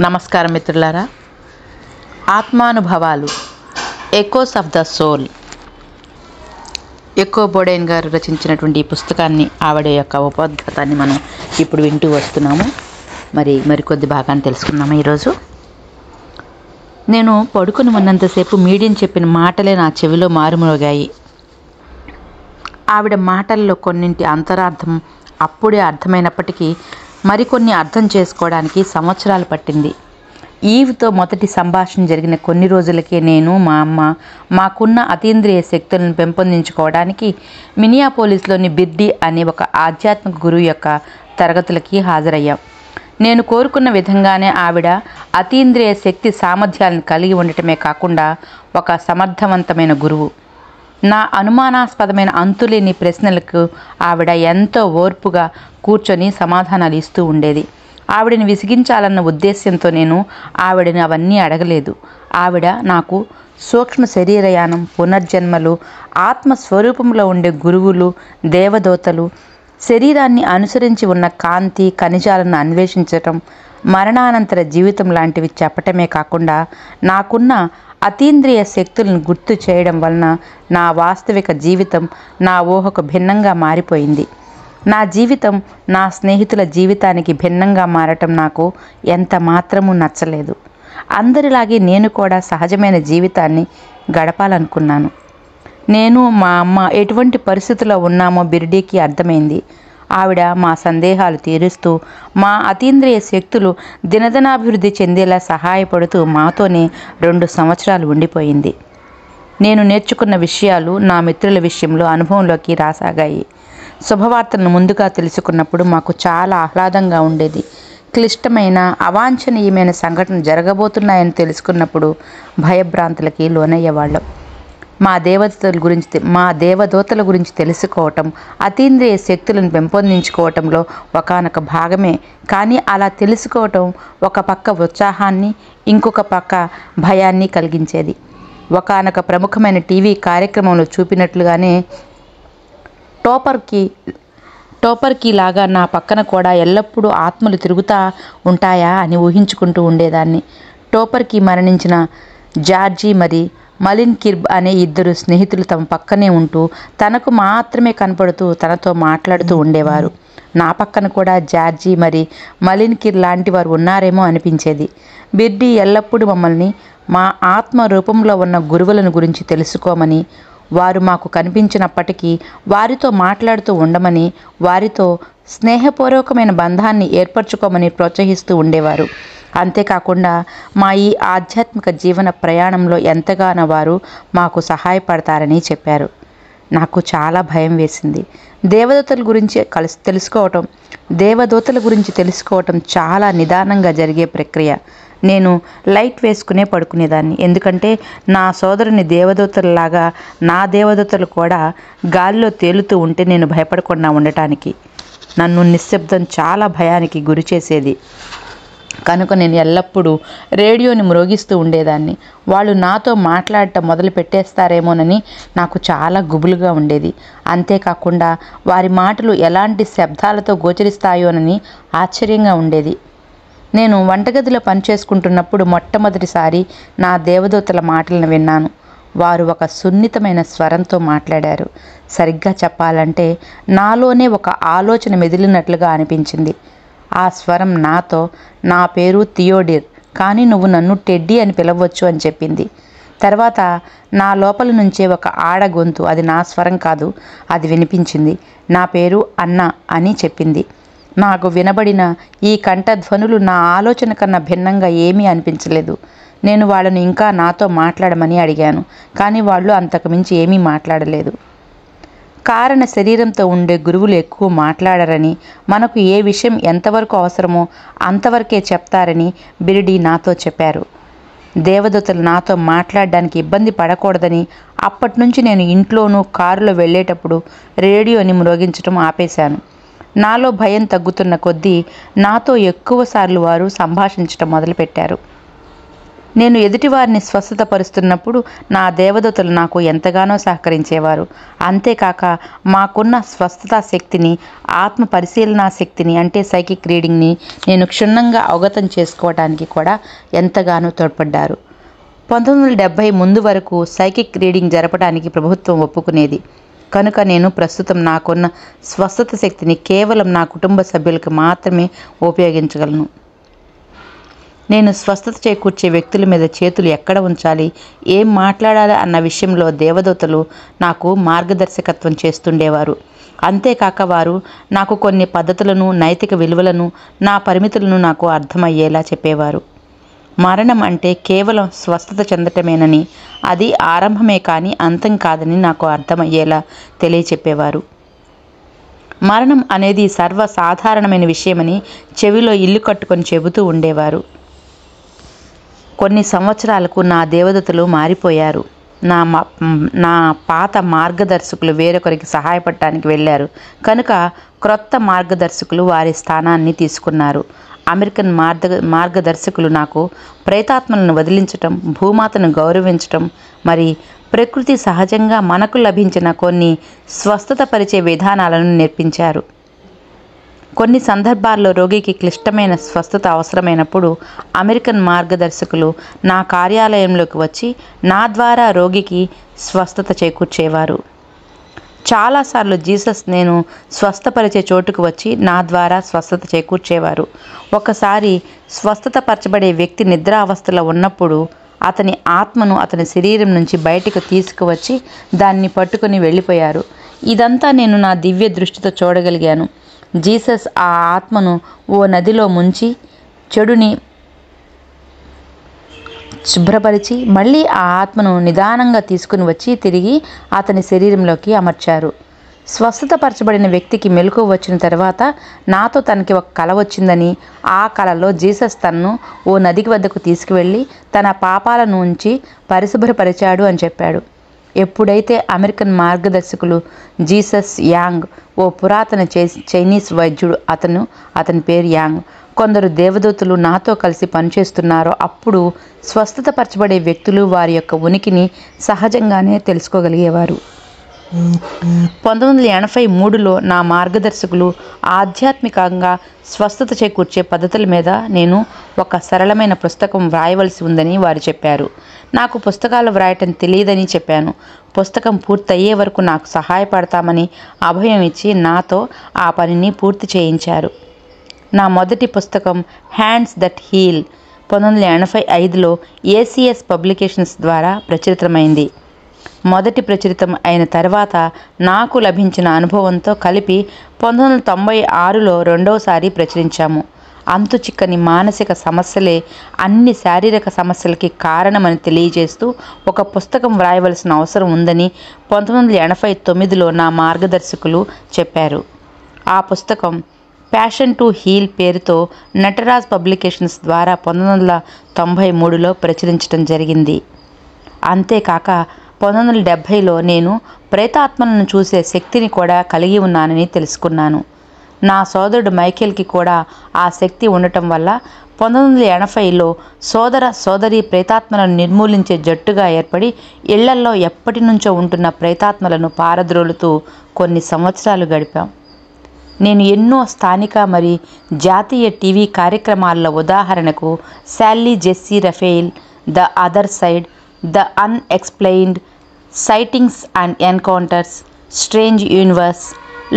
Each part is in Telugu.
నమస్కారం మిత్రులారా. ఆత్మానుభవాలు, echoes of the soul. Echo Bodine గారు రచించినటువంటి ఈ పుస్తకాన్ని, ఆవిడ యొక్క ఉపోద్ఘాతాన్ని మనం ఇప్పుడు వింటూ వస్తున్నాము. మరికొద్ది భాగాన్ని తెలుసుకున్నాము ఈరోజు. నేను పడుకుని ఉన్నంతసేపు మీడియం చెప్పిన మాటలే నా చెవిలో మారుమోగాయి. ఆవిడ మాటల్లో కొన్నింటి అంతరార్థం అప్పుడే అర్థమైనప్పటికీ మరికొన్ని అర్థం చేసుకోవడానికి సంవత్సరాలు పట్టింది. ఈవ్తో మొదటి సంభాషణ జరిగిన కొన్ని రోజులకే నేను, మా అమ్మ మాకున్న అతీంద్రియ శక్తులను పెంపొందించుకోవడానికి మినియాపోలిస్లోని బిర్డీ అనే ఒక ఆధ్యాత్మిక గురువు యొక్క తరగతులకి హాజరయ్యాం. నేను కోరుకున్న విధంగానే ఆవిడ అతీంద్రియ శక్తి సామర్థ్యాలను కలిగి ఉండటమే కాకుండా ఒక సమర్థవంతమైన గురువు. నా అనుమానాస్పదమైన అంతులేని ప్రశ్నలకు ఆవిడ ఎంతో ఓర్పుగా కూర్చొని సమాధానాలు ఇస్తూ ఉండేది. ఆవిడని విసిగించాలన్న ఉద్దేశ్యంతో నేను ఆవిడని అవన్నీ అడగలేదు. ఆవిడ నాకు సూక్ష్మ శరీరయానం, పునర్జన్మలు, ఆత్మస్వరూపంలో ఉండే గురువులు, దేవదూతలు, శరీరాన్ని అనుసరించి ఉన్న కాంతి ఖనిజాలను అన్వేషించటం, మరణానంతర జీవితం లాంటివి చెప్పటమే కాకుండా నాకున్న అతీంద్రియ శక్తులను గుర్తు చేయడం వలన నా వాస్తవిక జీవితం నా ఊహకు భిన్నంగా మారిపోయింది. నా జీవితం నా స్నేహితుల జీవితానికి భిన్నంగా మారటం నాకు ఎంత మాత్రమూ నచ్చలేదు. అందరిలాగే నేను కూడా సహజమైన జీవితాన్ని గడపాలనుకున్నాను. నేను, మా అమ్మ ఎటువంటి పరిస్థితుల్లో ఉన్నామో బిర్డీకి అర్థమైంది. ఆవిడ మా సందేహాలు తీరుస్తూ, మా అతీంద్రియ శక్తులు దినదినాభివృద్ధి చెందేలా సహాయపడుతూ మాతోనే 2 సంవత్సరాలు ఉండిపోయింది. నేను నేర్చుకున్న విషయాలు నా మిత్రుల విషయంలో అనుభవంలోకి రాసాగాయి. శుభవార్తలను ముందుగా తెలుసుకున్నప్పుడు మాకు చాలా ఆహ్లాదంగా ఉండేది. క్లిష్టమైన, అవాంఛనీయమైన సంఘటన జరగబోతున్నాయని తెలుసుకున్నప్పుడు భయభ్రాంతులకి లోనయ్యేవాళ్ళం. మా దేవదూతల గురించి తెలుసుకోవటం, అతీంద్రియ శక్తులను పెంపొందించుకోవటంలో ఒకానొక భాగమే. కానీ అలా తెలుసుకోవటం ఒక పక్క ఉత్సాహాన్ని, ఇంకొక పక్క భయాన్ని కలిగించేది. ఒకానొక ప్రముఖమైన టీవీ కార్యక్రమంలో చూపినట్లుగానే టోపర్కి లాగా నా పక్కన కూడా ఎల్లప్పుడూ ఆత్మలు తిరుగుతూ ఉంటాయా అని ఊహించుకుంటూ ఉండేదాన్ని. టోపర్కి మరణించిన జార్జీ మరి మలిన్ కిర్బ్ అనే 2 స్నేహితులు తమ పక్కనే ఉంటూ తనకు మాత్రమే కనపడుతూ తనతో మాట్లాడుతూ ఉండేవారు. నా పక్కన కూడా జార్జీ మరి మలిన్ కిర్ లాంటి వారు ఉన్నారేమో అనిపించేది. బిర్డీ ఎల్లప్పుడూ మమ్మల్ని మా ఆత్మ రూపంలో ఉన్న గురువులను గురించి తెలుసుకోమని, వారు మాకు కనిపించినప్పటికీ వారితో మాట్లాడుతూ ఉండమని, వారితో స్నేహపూర్వకమైన బంధాన్ని ఏర్పరచుకోమని ప్రోత్సహిస్తూ ఉండేవారు. అంతేకాకుండా మా ఈ ఆధ్యాత్మిక జీవన ప్రయాణంలో ఎంతగానో వారు మాకు సహాయపడతారని చెప్పారు. నాకు చాలా భయం వేసింది. దేవదూతల గురించి తెలుసుకోవటం చాలా నిదానంగా జరిగే ప్రక్రియ. నేను లైట్ వేసుకునే పడుకునేదాన్ని. ఎందుకంటే నా సోదరుని దేవదూతలలాగా నా దేవదూతలు కూడా గాలిలో తేలుతూ ఉంటే నేను భయపడకుండా ఉండటానికి. నన్ను నిశ్శబ్దం చాలా భయానికి గురి చేసేది కనుక నేను ఎల్లప్పుడూ రేడియోని మ్రోగిస్తూ ఉండేదాన్ని. వాళ్ళు నాతో మాట్లాడటం మొదలు పెట్టేస్తారేమోనని నాకు చాలా గుబులుగా ఉండేది. అంతేకాకుండా వారి మాటలు ఎలాంటి శబ్దాలతో గోచరిస్తాయోనని ఆశ్చర్యంగా ఉండేది. నేను వంటగదిలో పనిచేసుకుంటున్నప్పుడు మొట్టమొదటిసారి నా దేవదూతల మాటలను విన్నాను. వారు ఒక సున్నితమైన స్వరంతో మాట్లాడారు. సరిగ్గా చెప్పాలంటే నాలోనే ఒక ఆలోచన మెదిలినట్లుగా అనిపించింది. ఆ స్వరం నాతో, నా పేరు థియోడిర్, కానీ నువ్వు నన్ను టెడ్డీ అని పిలవచ్చు అని చెప్పింది. తర్వాత నా లోపల నుంచే ఒక ఆడ గొంతు, అది నా స్వరం కాదు, అది వినిపించింది. నా పేరు అన్నా అని చెప్పింది. నాకు వినబడిన ఈ కంఠధ్వనులు నా ఆలోచన కన్నా భిన్నంగా ఏమీ అనిపించలేదు. నేను వాళ్ళని ఇంకా నాతో మాట్లాడమని అడిగాను, కానీ వాళ్ళు అంతకు మించి ఏమీ మాట్లాడలేదు. కారణ శరీరంతో ఉండే గురువులు ఎక్కువ మాట్లాడరని, మనకు ఏ విషయం ఎంతవరకు అవసరమో అంతవరకే చెప్తారని బిర్డీ నాతో చెప్పారు. దేవదూతలు నాతో మాట్లాడడానికి ఇబ్బంది పడకూడదని అప్పటి నుంచి నేను ఇంట్లోనూ కారులో వెళ్ళేటప్పుడు రేడియోని మ్రోగించడం ఆపేశాను. నాలో భయం తగ్గుతున్న కొద్దీ నాతో ఎక్కువసార్లు వారు సంభాషించడం మొదలుపెట్టారు. నేను ఎదుటివారిని స్వస్థతపరుస్తున్నప్పుడు నా దేవదూతలు నాకు ఎంతగానో సహకరించేవారు. అంతేకాక మాకున్న స్వస్థతా శక్తిని, ఆత్మ పరిశీలనా శక్తిని అంటే సైకిక్ రీడింగ్ని నేను క్షుణ్ణంగా అవగతం చేసుకోవడానికి కూడా ఎంతగానో తోడ్పడ్డారు. 1970 ముందు వరకు సైకిక్ రీడింగ్ జరపడానికి ప్రభుత్వం ఒప్పుకునేది. కనుక నేను ప్రస్తుతం నాకున్న స్వస్థత శక్తిని కేవలం నా కుటుంబ సభ్యులకు మాత్రమే ఉపయోగించగలను. నేను స్వస్థత చేకూర్చే వ్యక్తుల మీద చేతులు ఎక్కడ ఉంచాలి, ఏం మాట్లాడాలి అన్న విషయంలో దేవదూతలు నాకు మార్గదర్శకత్వం చేస్తుండేవారు. అంతేకాక వారు నాకు కొన్ని పద్ధతులను, నైతిక విలువలను, నా పరిమితులను నాకు అర్థమయ్యేలా చెప్పేవారు. మరణం అంటే కేవలం స్వస్థత చెందటమేనని, అది ఆరంభమే కానీ అంతం కాదని నాకు అర్థమయ్యేలా తెలియచెప్పేవారు. మరణం అనేది సర్వసాధారణమైన విషయమని చెవిలో ఇల్లు కట్టుకొని చెబుతూ ఉండేవారు. కొన్ని సంవత్సరాలకు నా దేవదూతలు మారిపోయారు. నా పాత మార్గదర్శకులు వేరొకరికి సహాయపడటానికి వెళ్ళారు కనుక క్రొత్త మార్గదర్శకులు వారి స్థానాన్ని తీసుకున్నారు. అమెరికన్ మార్గదర్శకులు నాకు ప్రేతాత్మలను వదిలించటం, భూమాతను గౌరవించటం, మరి ప్రకృతి సహజంగా మనకు లభించిన కొన్ని స్వస్థత పరిచే విధానాలను నేర్పించారు. కొన్ని సందర్భాల్లో రోగికి క్లిష్టమైన స్వస్థత అవసరమైనప్పుడు అమెరికన్ మార్గదర్శకులు నా కార్యాలయంలోకి వచ్చి నా ద్వారా రోగికి స్వస్థత చేకూర్చేవారు. చాలాసార్లు జీసస్ నేను స్వస్థపరిచే చోటుకు వచ్చి నా ద్వారా స్వస్థత చేకూర్చేవారు. ఒకసారి స్వస్థత పరచబడే వ్యక్తి నిద్రావస్థలో ఉన్నప్పుడు అతని ఆత్మను అతని శరీరం నుంచి బయటకు తీసుకువచ్చి దాన్ని పట్టుకుని వెళ్ళిపోయారు. ఇదంతా నేను నా దివ్య దృష్టితో చూడగలిగాను. జీసస్ ఆ ఆత్మను ఓ నదిలో ముంచి చెడుని శుభ్రపరిచి మళ్ళీ ఆ ఆత్మను నిదానంగా తీసుకుని వచ్చి తిరిగి అతని శరీరంలోకి అమర్చారు. స్వస్థతపరచబడిన వ్యక్తికి మెలకువ వచ్చిన తర్వాత నాతో తనకి ఒక కల వచ్చిందని, ఆ కలలో జీసస్ తన్ను ఓ నదికి వద్దకు తీసుకువెళ్ళి తన పాపాలను ఉంచి పరిశుభ్రపరిచాడు అని చెప్పాడు. ఎప్పుడైతే అమెరికన్ మార్గదర్శకులు జీసస్ యాంగ్, ఓ పురాతన చైనీస్ వైద్యుడు, అతని పేరు యాంగ్, కొందరు దేవదూతలు నాతో కలిసి పనిచేస్తున్నారో అప్పుడు స్వస్థతపరచబడే వ్యక్తులు వారి యొక్క ఉనికిని సహజంగానే తెలుసుకోగలిగేవారు. 1983లో నా మార్గదర్శకులు ఆధ్యాత్మికంగా స్వస్థత చేకూర్చే పద్ధతుల మీద నేను ఒక సరళమైన పుస్తకం వ్రాయవలసి ఉందని వారు చెప్పారు. నాకు పుస్తకాలు వ్రాయటం తెలియదని చెప్పాను. పుస్తకం పూర్తయ్యే వరకు నాకు సహాయపడతామని అభయం ఇచ్చి నాతో ఆ పనిని పూర్తి చేయించారు. నా మొదటి పుస్తకం హ్యాండ్స్ దట్ హీల్ 1985లో ACS పబ్లికేషన్స్ ద్వారా ప్రచురితమైంది. మొదటి ప్రచురితం అయిన తర్వాత నాకు లభించిన అనుభవంతో కలిపి 1996లో రెండవసారి ప్రచురించాము. అంతు చిక్కని మానసిక సమస్యలే అన్ని శారీరక సమస్యలకి కారణమని తెలియజేస్తూ ఒక పుస్తకం వ్రాయవలసిన అవసరం ఉందని 1989లో నా మార్గదర్శకులు చెప్పారు. ఆ పుస్తకం ప్యాషన్ టు హీల్ పేరుతో నటరాజ్ పబ్లికేషన్స్ ద్వారా 1993లో ప్రచురించడం జరిగింది. అంతేకాక 1970లో నేను ప్రేతాత్మలను చూసే శక్తిని కూడా కలిగి ఉన్నానని తెలుసుకున్నాను. నా సోదరుడు మైకేల్కి కూడా ఆ శక్తి ఉండటం వల్ల 1980లో సోదరీ ప్రేతాత్మలను నిర్మూలించే జట్టుగా ఏర్పడి ఇళ్లల్లో ఎప్పటి నుంచో ఉంటున్న ప్రేతాత్మలను పారద్రోలుతూ కొన్ని సంవత్సరాలు గడిపాం. నేను ఎన్నో స్థానిక మరి జాతీయ టీవీ కార్యక్రమాల్లో, ఉదాహరణకు Sally Jessy Raphael, the other side, the unexplained, sightings and encounters, strange universe,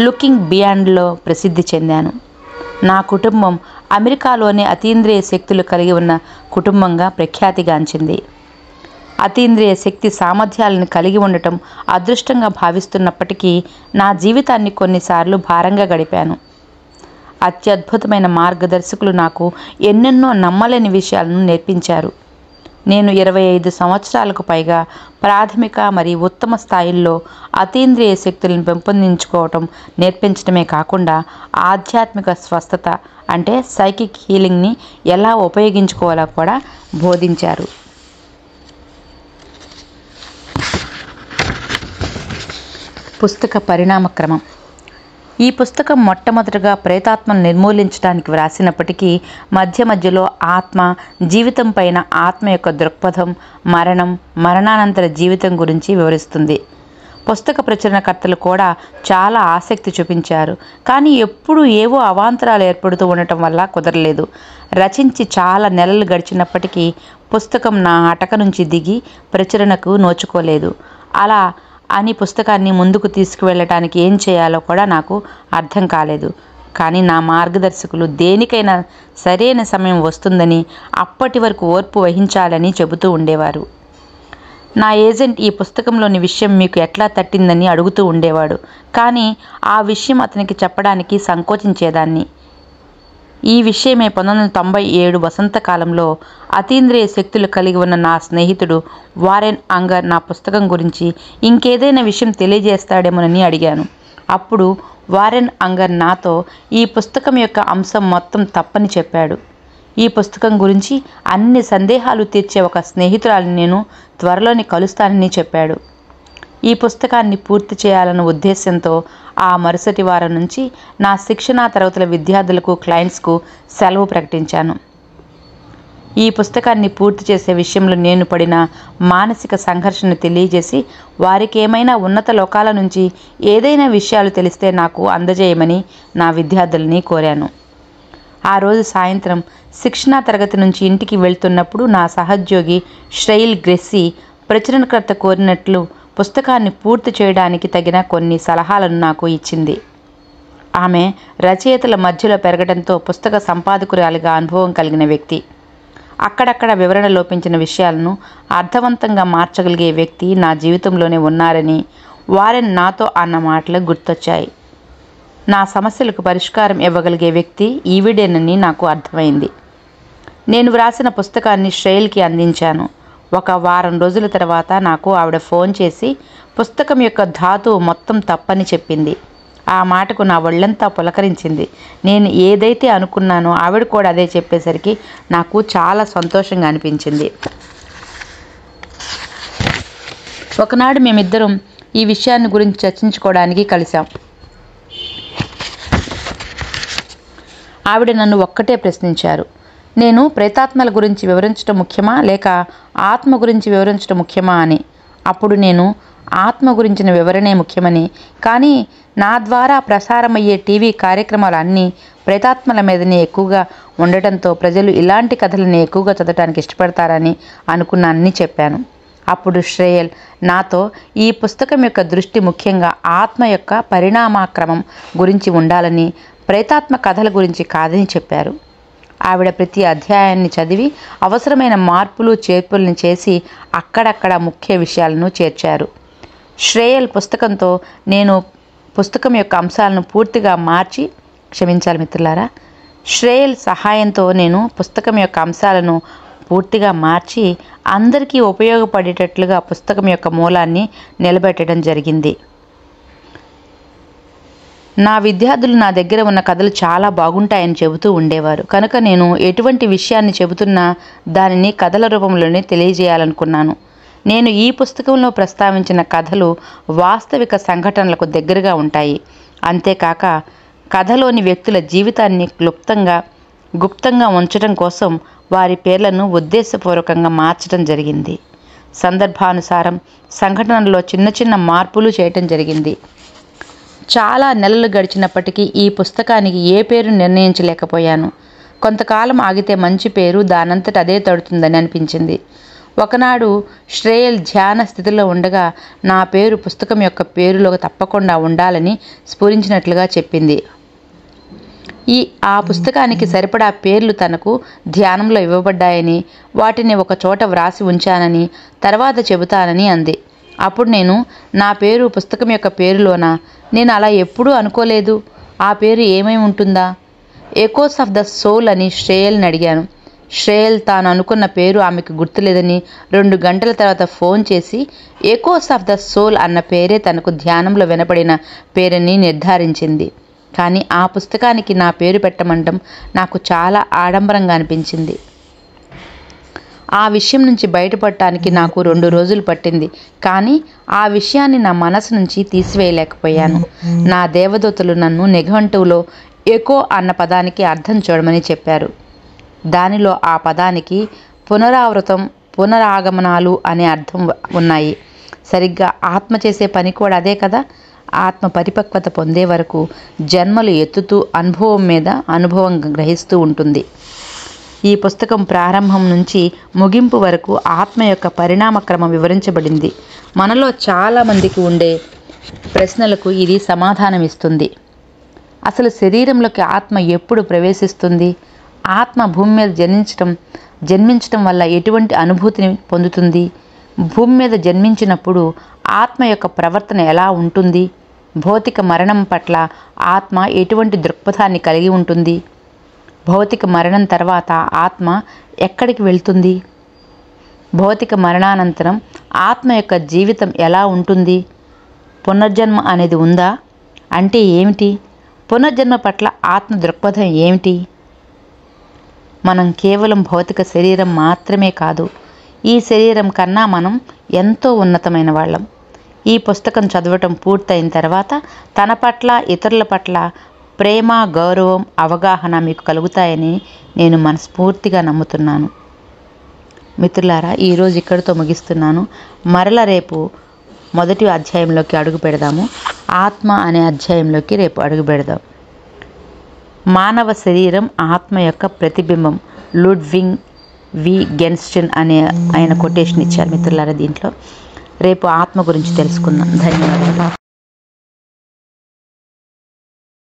looking బియాండ్లో ప్రసిద్ధి చెందాను. నా కుటుంబం అమెరికాలోని అతీంద్రియ శక్తులు కలిగి ఉన్న కుటుంబంగా ప్రఖ్యాతిగాంచింది. అతీంద్రియ శక్తి సామర్థ్యాలను కలిగి ఉండటం అదృష్టంగా భావిస్తున్నప్పటికీ నా జీవితాన్ని కొన్నిసార్లు భారంగా గడిపాను. అత్యద్భుతమైన మార్గదర్శకులు నాకు ఎన్నెన్నో నమ్మలేని విషయాలను నేర్పించారు. నేను 25 సంవత్సరాలకు పైగా ప్రాథమిక మరియు ఉత్తమ స్థాయిల్లో అతీంద్రియ శక్తులను పెంపొందించుకోవటం నేర్పించడమే కాకుండా ఆధ్యాత్మిక స్వస్థత అంటే సైకిక్ హీలింగ్ని ఎలా ఉపయోగించుకోవాలో కూడా బోధించారు. పుస్తక పరిణామక్రమం. ఈ పుస్తకం మొట్టమొదటగా ప్రేతాత్మను నిర్మూలించడానికి వ్రాసినప్పటికీ మధ్య మధ్యలో ఆత్మ, జీవితం పైన ఆత్మ యొక్క దృక్పథం, మరణం, మరణానంతర జీవితం గురించి వివరిస్తుంది. పుస్తక ప్రచురణకర్తలు కూడా చాలా ఆసక్తి చూపించారు. కానీ ఎప్పుడూ ఏవో అవాంతరాలు ఏర్పడుతూ ఉండటం వల్ల కుదరలేదు. రచించి చాలా నెలలు గడిచినప్పటికీ పుస్తకం నా అటక నుంచి దిగి ప్రచురణకు నోచుకోలేదు. అలా అని పుస్తకాన్ని ముందుకు తీసుకువెళ్ళటానికి ఏం చేయాలో కూడా నాకు అర్థం కాలేదు. కానీ నా మార్గదర్శకులు దేనికైనా సరైన సమయం వస్తుందని, అప్పటి వరకు ఓర్పు వహించాలని చెబుతూ ఉండేవారు. నా ఏజెంట్ ఈ పుస్తకంలోని విషయం మీకు ఎట్లా తట్టిందని అడుగుతూ ఉండేవాడు. కానీ ఆ విషయం అతనికి చెప్పడానికి సంకోచించేదాన్ని. ఈ విషయమే 1997 వసంతకాలంలో అతీంద్రియ శక్తులు కలిగి ఉన్న నా స్నేహితుడు వారెన్ అంగర్ నా పుస్తకం గురించి ఇంకేదైనా విషయం తెలియజేస్తాడేమోనని అడిగాను. అప్పుడు వారెన్ అంగర్ నాతో ఈ పుస్తకం యొక్క అంశం మొత్తం తప్పని చెప్పాడు. ఈ పుస్తకం గురించి అన్ని సందేహాలు తీర్చే ఒక స్నేహితురాలిని నేను త్వరలోనే కలుస్తానని చెప్పాడు. ఈ పుస్తకాన్ని పూర్తి చేయాలన్న ఉద్దేశంతో ఆ మరుసటి వారం నుంచి నా శిక్షణా తరగతుల విద్యార్థులకు, క్లయింట్స్కు సెలవు ప్రకటించాను. ఈ పుస్తకాన్ని పూర్తి చేసే విషయంలో నేను పడిన మానసిక సంఘర్షణను తెలియజేసి వారికి ఏమైనా ఉన్నత లోకాల నుంచి ఏదైనా విషయాలు తెలిస్తే నాకు అందజేయమని నా విద్యార్థులని కోరాను. ఆ రోజు సాయంత్రం శిక్షణా తరగతి నుంచి ఇంటికి వెళ్తున్నప్పుడు నా సహోద్యోగి ష్రెయిల్ గ్రెస్సీ ప్రచురణకర్త కోరినట్లు పుస్తకాన్ని పూర్తి చేయడానికి తగిన కొన్ని సలహాలను నాకు ఇచ్చింది. ఆమె రచయితల మధ్యలో పెరగడంతో పుస్తక సంపాదకురాలిగా అనుభవం కలిగిన వ్యక్తి. అక్కడక్కడ వివరణ లోపించిన విషయాలను అర్థవంతంగా మార్చగలిగే వ్యక్తి నా జీవితంలోనే ఉన్నారని వారెన్ నాతో అన్న మాటలు గుర్తొచ్చాయి. నా సమస్యలకు పరిష్కారం ఇవ్వగలిగే వ్యక్తి ఈవిడేనని నాకు అర్థమైంది. నేను వ్రాసిన పుస్తకాన్ని ష్రెయిల్కి అందించాను. ఒక వారం రోజుల తర్వాత నాకు ఆవిడ ఫోన్ చేసి పుస్తకం యొక్క ధాతువు మొత్తం తప్పని చెప్పింది. ఆ మాటకు నా ఒళ్ళంతా పులకరించింది. నేను ఏదైతే అనుకున్నానో ఆవిడ కూడా అదే చెప్పేసరికి నాకు చాలా సంతోషంగా అనిపించింది. ఒకనాడు మేమిద్దరం ఈ విషయాన్ని గురించి చర్చించుకోవడానికి కలిసాం. ఆవిడ నన్ను ఒక్కటే ప్రశ్నించారు. నేను ప్రేతాత్మల గురించి వివరించడం ముఖ్యమా లేక ఆత్మ గురించి వివరించడం ముఖ్యమా అని. అప్పుడు నేను ఆత్మ గురించిన వివరణే ముఖ్యమని, కానీ నా ద్వారా ప్రసారమయ్యే టీవీ కార్యక్రమాలు అన్నీ ప్రేతాత్మల మీదనే ఎక్కువగా ఉండటంతో ప్రజలు ఇలాంటి కథలని ఎక్కువగా చదవటానికి ఇష్టపడతారని అనుకున్నానని చెప్పాను. అప్పుడు ష్రెయిల్ నాతో ఈ పుస్తకం యొక్క దృష్టి ముఖ్యంగా ఆత్మ యొక్క పరిణామక్రమం గురించి ఉండాలని, ప్రేతాత్మ కథల గురించి కాదని చెప్పారు. ఆవిడ ప్రతి అధ్యాయాన్ని చదివి అవసరమైన మార్పులు చేర్పులను చేసి అక్కడక్కడ ముఖ్య విషయాలను చేర్చారు. ష్రెయిల్ పుస్తకంతో నేను పుస్తకం యొక్క అంశాలను పూర్తిగా మార్చి క్షమించాలి మిత్రులారా ష్రెయిల్ సహాయంతో నేను పుస్తకం యొక్క అంశాలను పూర్తిగా మార్చి అందరికీ ఉపయోగపడేటట్లుగా పుస్తకం యొక్క మూలాన్ని నిలబెట్టడం జరిగింది. నా విద్యార్థులు నా దగ్గర ఉన్న కథలు చాలా బాగుంటాయని చెబుతూ ఉండేవారు. కనుక నేను ఎటువంటి విషయాన్ని చెబుతున్నా దానిని కథల రూపంలోనే తెలియజేయాలనుకున్నాను. నేను ఈ పుస్తకంలో ప్రస్తావించిన కథలు వాస్తవిక సంఘటనలకు దగ్గరగా ఉంటాయి. అంతేకాక కథలోని వ్యక్తుల జీవితాన్ని గుప్తంగా ఉంచడం కోసం వారి పేర్లను ఉద్దేశపూర్వకంగా మార్చడం జరిగింది. సందర్భానుసారం సంఘటనలో చిన్న చిన్న మార్పులు చేయటం జరిగింది. చాలా నెలలు గడిచినప్పటికీ ఈ పుస్తకానికి ఏ పేరు నిర్ణయించలేకపోయాను. కొంతకాలం ఆగితే మంచి పేరు దానంతట అదే తడుతుందని అనిపించింది. ఒకనాడు ష్రెయిల్ ధ్యాన స్థితిలో ఉండగా నా పేరు పుస్తకం యొక్క పేరులో తప్పకుండా ఉండాలని స్ఫురించినట్లుగా చెప్పింది. ఆ పుస్తకానికి సరిపడా పేర్లు తనకు ధ్యానంలో ఇవ్వబడ్డాయని, వాటిని ఒక చోట వ్రాసి ఉంచానని తర్వాత చెబుతానని అంది. అప్పుడు నేను నా పేరు పుస్తకం యొక్క పేరులోనా? నేను అలా ఎప్పుడూ అనుకోలేదు. ఆ పేరు ఏమై ఉంటుందా? ఎకోస్ ఆఫ్ ద సోల్ అని ష్రెయిల్ని అడిగాను. ష్రెయిల్ తాను అనుకున్న పేరు ఆమెకు గుర్తులేదని 2 గంటల తర్వాత ఫోన్ చేసి ఎకోస్ ఆఫ్ ద సోల్ అన్న పేరే తనకు ధ్యానంలో వినపడిన పేరుని నిర్ధారించింది. కానీ ఆ పుస్తకానికి నా పేరు పెట్టమండం నాకు చాలా ఆడంబరంగా అనిపించింది. ఆ విషయం నుంచి బయటపడటానికి నాకు 2 రోజులు పట్టింది. కానీ ఆ విషయాన్ని నా మనసు నుంచి తీసివేయలేకపోయాను. నా దేవదూతలు నన్ను నిఘంటువులో ఎకో అన్న పదానికి అర్థం చూడమని చెప్పారు. దానిలో ఆ పదానికి పునరావృతం, పునరాగమనాలు అనే అర్థం ఉన్నాయి. సరిగ్గా ఆత్మ చేసే పని కూడా అదే కదా. ఆత్మ పరిపక్వత పొందే వరకు జన్మలు ఎత్తుతూ అనుభవం మీద అనుభవం గ్రహిస్తూ ఉంటుంది. ఈ పుస్తకం ప్రారంభం నుంచి ముగింపు వరకు ఆత్మ యొక్క పరిణామక్రమం వివరించబడింది. మనలో చాలామందికి ఉండే ప్రశ్నలకు ఇది సమాధానం ఇస్తుంది. అసలు శరీరంలోకి ఆత్మ ఎప్పుడు ప్రవేశిస్తుంది? ఆత్మ భూమి మీద జన్మించటం వల్ల ఎటువంటి అనుభూతిని పొందుతుంది? భూమి మీద జన్మించినప్పుడు ఆత్మ యొక్క ప్రవర్తన ఎలా ఉంటుంది? భౌతిక మరణం పట్ల ఆత్మ ఎటువంటి దృక్పథాన్ని కలిగి ఉంటుంది? భౌతిక మరణం తర్వాత ఆత్మ ఎక్కడికి వెళ్తుంది? భౌతిక మరణానంతరం ఆత్మ యొక్క జీవితం ఎలా ఉంటుంది? పునర్జన్మ అనేది ఉందా? అంటే ఏమిటి? పునర్జన్మ పట్ల ఆత్మ దృక్పథం ఏమిటి? మనం కేవలం భౌతిక శరీరం మాత్రమే కాదు, ఈ శరీరం కన్నా మనం ఎంతో ఉన్నతమైన వాళ్ళం. ఈ పుస్తకం చదవటం పూర్తయిన తర్వాత తన పట్ల, ఇతరుల పట్ల ప్రేమ, గౌరవం, అవగాహన మీకు కలుగుతాయని నేను మనస్ఫూర్తిగా నమ్ముతున్నాను. మిత్రులారా, ఈరోజు ఇక్కడితో ముగిస్తున్నాను. మరల రేపు మొదటి అధ్యాయంలోకి అడుగు పెడదాము. ఆత్మ అనే అధ్యాయంలోకి రేపు అడుగు పెడదాం. మానవ శరీరం ఆత్మ యొక్క ప్రతిబింబం. లుడ్విగ్ విట్గెన్స్టైన్ అనే ఆయన కొటేషన్ ఇచ్చారు మిత్రులారా. దీంట్లో రేపు ఆత్మ గురించి తెలుసుకుందాం. ధన్యవాదాలు.